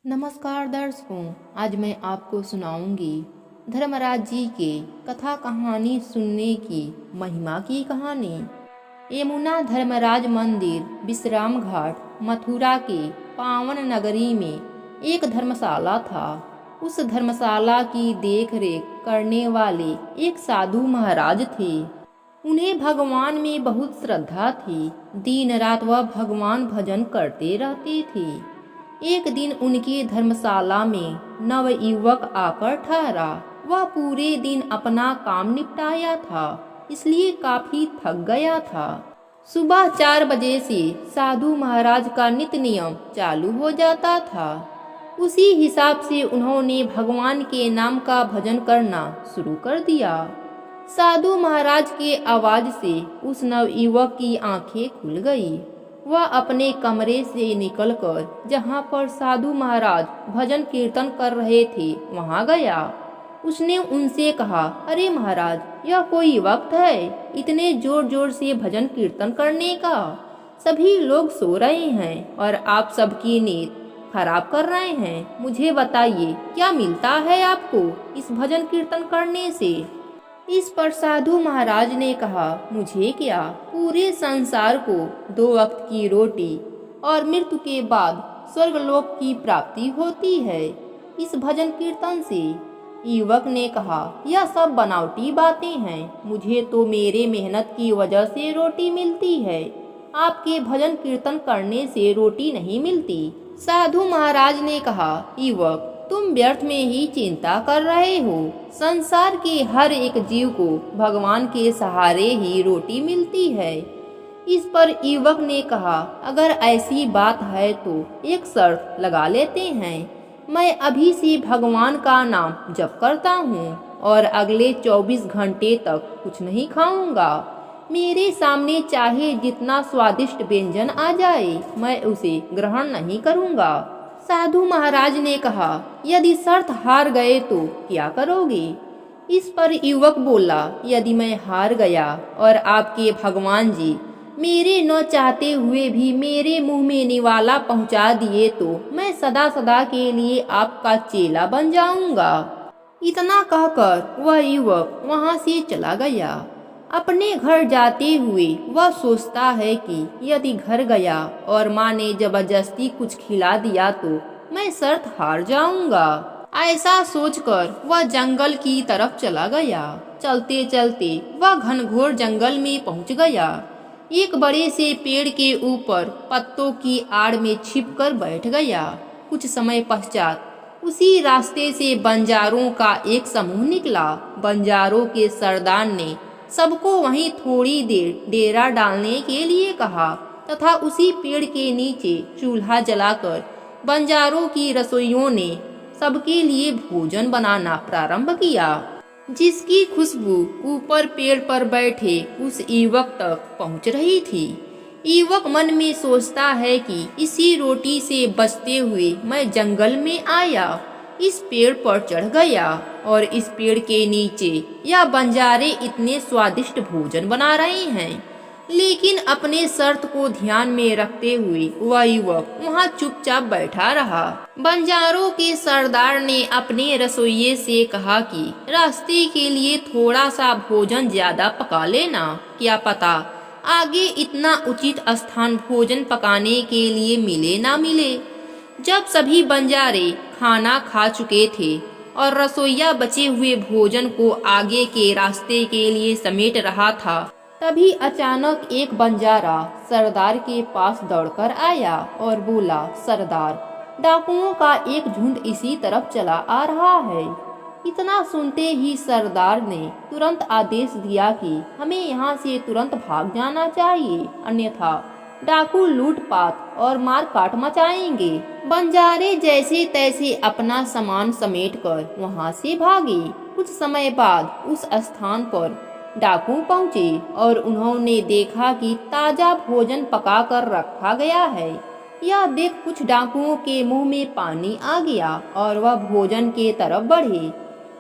नमस्कार दर्शकों, आज मैं आपको सुनाऊंगी धर्मराज जी के कथा कहानी सुनने की महिमा की कहानी। यमुना धर्मराज मंदिर विश्राम घाट मथुरा के पावन नगरी में एक धर्मशाला था। उस धर्मशाला की देख रेख करने वाले एक साधु महाराज थे। उन्हें भगवान में बहुत श्रद्धा थी। दिन रात वह भगवान भजन करते रहते थे। एक दिन उनकी धर्मशाला में नव युवक आकर ठहरा। वह पूरे दिन अपना काम निपटाया था, इसलिए काफी थक गया था। सुबह 4 बजे से साधु महाराज का नित्य नियम चालू हो जाता था। उसी हिसाब से उन्होंने भगवान के नाम का भजन करना शुरू कर दिया। साधु महाराज के आवाज से उस नव युवक की आंखें खुल गई। वह अपने कमरे से निकलकर जहाँ पर साधु महाराज भजन कीर्तन कर रहे थे वहाँ गया। उसने उनसे कहा, अरे महाराज, यह कोई वक्त है इतने जोर जोर से भजन कीर्तन करने का? सभी लोग सो रहे हैं और आप सबकी नींद खराब कर रहे हैं। मुझे बताइए, क्या मिलता है आपको इस भजन कीर्तन करने से? इस पर साधु महाराज ने कहा, मुझे क्या, पूरे संसार को 2 वक्त की रोटी और मृत्यु के बाद स्वर्गलोक की प्राप्ति होती है इस भजन कीर्तन से। युवक ने कहा, यह सब बनावटी बातें हैं। मुझे तो मेरे मेहनत की वजह से रोटी मिलती है। आपके भजन कीर्तन करने से रोटी नहीं मिलती। साधु महाराज ने कहा, युवक, तुम व्यर्थ में ही चिंता कर रहे हो। संसार के हर एक जीव को भगवान के सहारे ही रोटी मिलती है। इस पर युवक ने कहा, अगर ऐसी बात है तो एक शर्त लगा लेते हैं। मैं अभी से भगवान का नाम जप करता हूँ और अगले 24 घंटे तक कुछ नहीं खाऊंगा। मेरे सामने चाहे जितना स्वादिष्ट व्यंजन आ जाए, मैं उसे ग्रहण नहीं करूँगा। साधु महाराज ने कहा, यदि शर्त हार गए तो क्या करोगे? इस पर युवक बोला, यदि मैं हार गया और आपके भगवान जी मेरे न चाहते हुए भी मेरे मुंह में निवाला पहुंचा दिए तो मैं सदा सदा के लिए आपका चेला बन जाऊंगा। इतना कहकर वह युवक वहां से चला गया। अपने घर जाते हुए वह सोचता है कि यदि घर गया और माँ ने जबरदस्ती कुछ खिला दिया तो मैं शर्त हार जाऊंगा। ऐसा सोचकर वह जंगल की तरफ चला गया। चलते चलते वह घनघोर जंगल में पहुंच गया। एक बड़े से पेड़ के ऊपर पत्तों की आड़ में छिपकर बैठ गया। कुछ समय पश्चात उसी रास्ते से बंजारों का एक समूह निकला। बंजारों के सरदार ने सबको वहीं थोड़ी देर डेरा डालने के लिए कहा तथा उसी पेड़ के नीचे चूल्हा जलाकर बंजारों की रसोइयों ने सबके लिए भोजन बनाना प्रारंभ किया, जिसकी खुशबू ऊपर पेड़ पर बैठे उस युवक तक पहुंच रही थी। युवक मन में सोचता है कि इसी रोटी से बचते हुए मैं जंगल में आया, इस पेड़ पर चढ़ गया और इस पेड़ के नीचे यह बंजारे इतने स्वादिष्ट भोजन बना रहे हैं। लेकिन अपने शर्त को ध्यान में रखते हुए वह युवक वहां चुपचाप बैठा रहा। बंजारों के सरदार ने अपने रसोइये से कहा कि रास्ते के लिए थोड़ा सा भोजन ज्यादा पका लेना, क्या पता आगे इतना उचित स्थान भोजन पकाने के लिए मिले ना मिले। जब सभी बंजारे खाना खा चुके थे और रसोइया बचे हुए भोजन को आगे के रास्ते के लिए समेट रहा था, तभी अचानक एक बंजारा सरदार के पास दौड़कर आया और बोला, सरदार, डाकुओं का एक झुंड इसी तरफ चला आ रहा है। इतना सुनते ही सरदार ने तुरंत आदेश दिया कि हमें यहाँ से तुरंत भाग जाना चाहिए, अन्यथा डाकू लूटपाट और मार काट मचाएंगे। बंजारे जैसे तैसे अपना सामान समेटकर वहां से भागे। कुछ समय बाद उस स्थान पर डाकू पहुंचे और उन्होंने देखा कि ताजा भोजन पका कर रखा गया है। यह देख कुछ डाकुओं के मुंह में पानी आ गया और वह भोजन के तरफ बढ़े।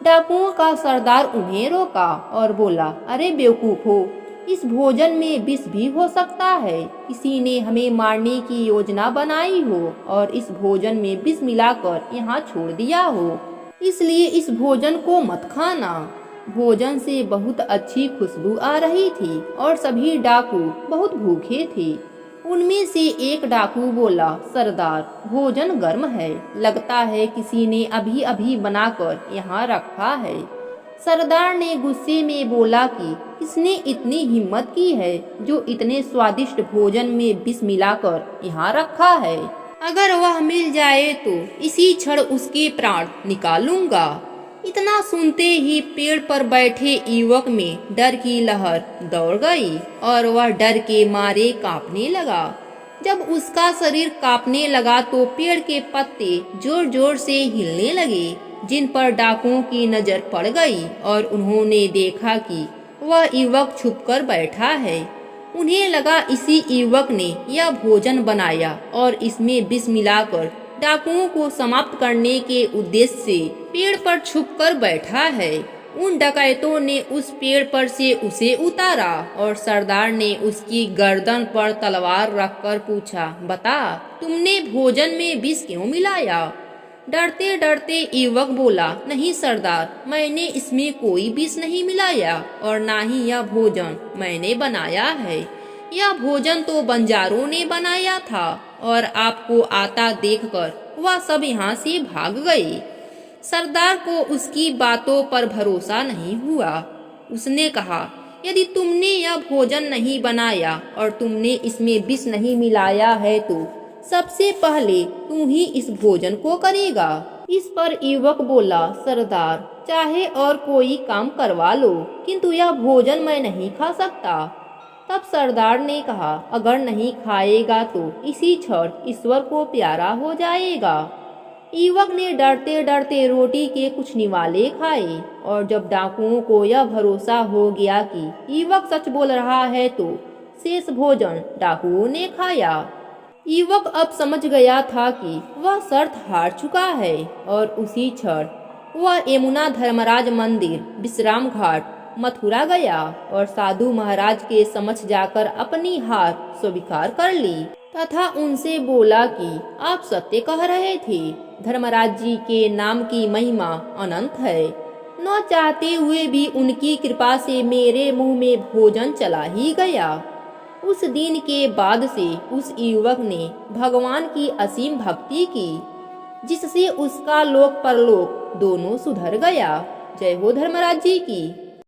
डाकुओं का सरदार उन्हें रोका और बोला, अरे बेवकूफो, इस भोजन में विष भी हो सकता है। किसी ने हमें मारने की योजना बनाई हो और इस भोजन में विष मिलाकर यहाँ छोड़ दिया हो, इसलिए इस भोजन को मत खाना। भोजन से बहुत अच्छी खुशबू आ रही थी और सभी डाकू बहुत भूखे थे। उनमें से एक डाकू बोला, सरदार, भोजन गर्म है, लगता है किसी ने अभी अभी बनाकर यहाँ रखा है। सरदार ने गुस्से में बोला कि किसने इतनी हिम्मत की है जो इतने स्वादिष्ट भोजन में विष मिलाकर यहाँ रखा है। अगर वह मिल जाए तो इसी क्षण उसके प्राण निकालूंगा। इतना सुनते ही पेड़ पर बैठे युवक में डर की लहर दौड़ गई और वह डर के मारे कांपने लगा। जब उसका शरीर कांपने लगा तो पेड़ के पत्ते जोर जोर से हिलने लगे, जिन पर डाकुओं की नजर पड़ गई और उन्होंने देखा कि वह युवक छुपकर बैठा है। उन्हें लगा इसी युवक ने यह भोजन बनाया और इसमें विष मिलाकर डाकुओं को समाप्त करने के उद्देश्य से पेड़ पर छुपकर बैठा है। उन डकैतों ने उस पेड़ पर से उसे उतारा और सरदार ने उसकी गर्दन पर तलवार रखकर पूछा, बता, तुमने भोजन में विष क्यों मिलाया? डरते डरते युवक बोला, नहीं सरदार, मैंने इसमें कोई विष नहीं मिलाया और ना ही यह भोजन मैंने बनाया है। यह भोजन तो बंजारों ने बनाया था और आपको आता देखकर वह सब यहाँ से भाग गए। सरदार को उसकी बातों पर भरोसा नहीं हुआ। उसने कहा, यदि तुमने यह भोजन नहीं बनाया और तुमने इसमें विष नहीं मिलाया है तो सबसे पहले तू ही इस भोजन को करेगा। इस पर युवक बोला, सरदार, चाहे और कोई काम करवा लो, किंतु यह भोजन मैं नहीं खा सकता। तब सरदार ने कहा, अगर नहीं खाएगा तो इसी क्षण ईश्वर को प्यारा हो जाएगा। युवक ने डरते डरते रोटी के कुछ निवाले खाए और जब डाकुओं को यह भरोसा हो गया कि युवक सच बोल रहा है तो शेष भोजन डाकुओं ने खाया। युवक अब समझ गया था कि वह शर्त हार चुका है और उसी क्षण वह यमुना धर्मराज मंदिर, विश्राम घाट, मथुरा गया और साधु महाराज के समक्ष जाकर अपनी हार स्वीकार कर ली तथा उनसे बोला कि आप सत्य कह रहे थे। धर्मराज जी के नाम की महिमा अनंत है। न चाहते हुए भी उनकी कृपा से मेरे मुंह में भोजन चला ही गया। उस दिन के बाद से उस युवक ने भगवान की असीम भक्ति की, जिससे उसका लोक परलोक दोनों सुधर गया। जय हो धर्मराज जी की।